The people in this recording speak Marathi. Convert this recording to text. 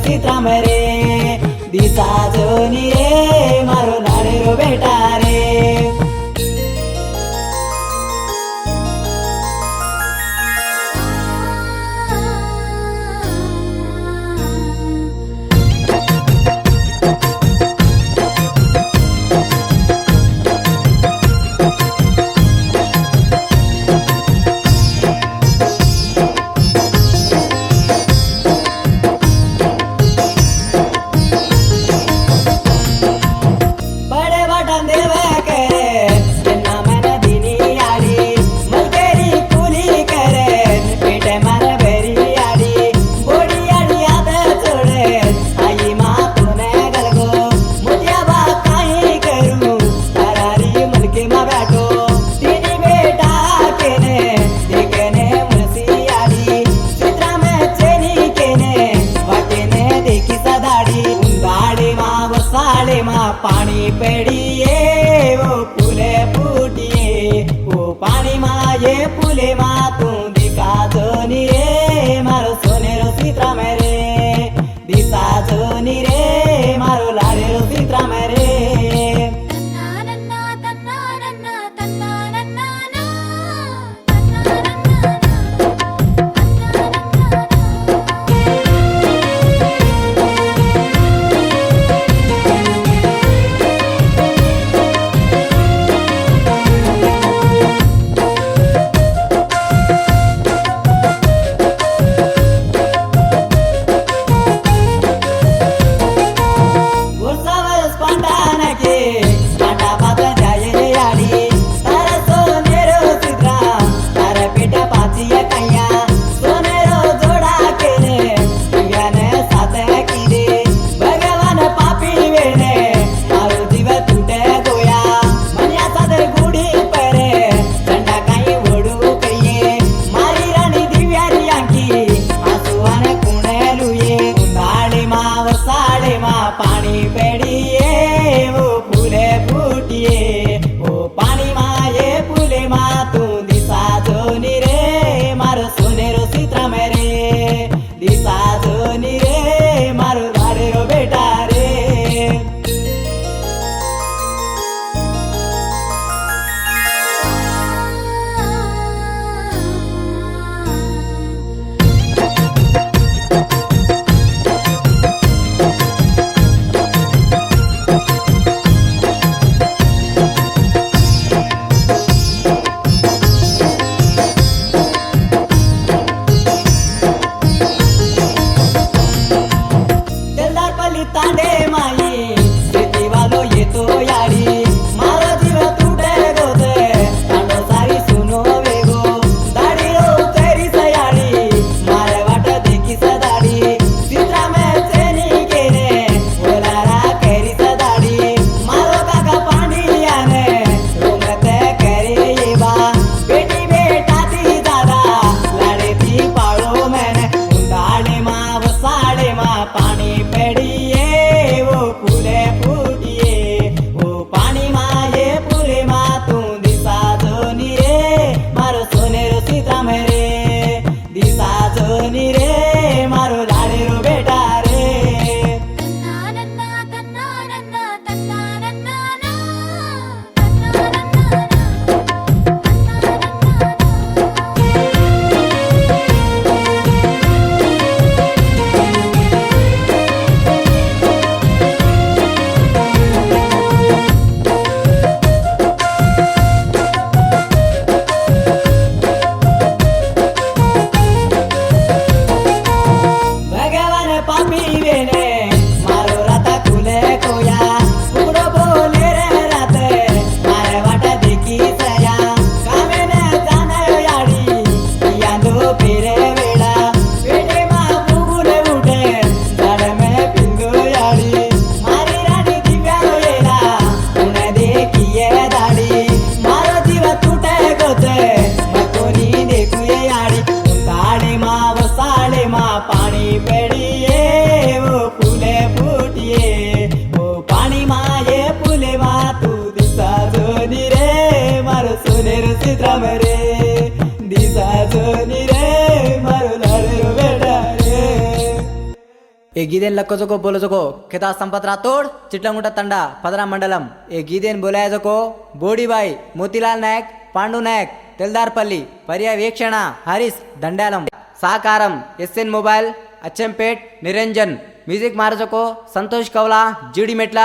सीताराम रे दिसा जोनी रे मारो लाडे रो बेटा रे। पानी पड़िए वो फूले फूटिए वो पानी माँ ये फूले माँ तू दिखा जोनी रे मारो सोने रो सीताराम रे दिशा जोनी रे मारो लाडे रो सीताराम रे। पानी पड़िए वो फूले फूटिए वो पानी माँ ये फूले माँ तू दिशा जोनी रे मारो सोने रो सीताराम रे दिशा जोनी रे मारो लाडे रो बेटा रे। तांडे माई शेती वालो येतो याडी मारो जीव तुटे गोते तांडो सारी सुनो वेगो दाडी रो तेरी सयाडी मारे वाट देखी सदाडी सीताराम चेनी केने ओलारा केरी सदाडी मारो काका पांडियाने रोमते केरी येबा बेटी बेटा ती दादा लाडे ती पाळो मैंने उंडाडे मा वसाडे मा पानी पड़ी फूले फूटिए वो पानी माँ ये फूले माँ तू दिशा जोनी रे मारो सोने रो सीताराम रे दिशा जोनी रे मारो लाडे रो बेटा रे। पानी पड़िए वो ఏ గీదేన్ లక్కొజకో బోలజకో ఖితా సంపత్ రాథోడ్ చిట్లంగుంట తండా పదరా మండలం ఏ గీదేన్ బోలాయజకో బోడిబాయ్ మోతిలాల్ నాయక్ పాండు నాయక్ తెల్దార్పల్లి పర్యవేక్షణ హరీష్ దండాలం సహకారం SN mobile Achampet Niranjan music మారజకో సంతోష్ కౌలా జీడిమెట్ల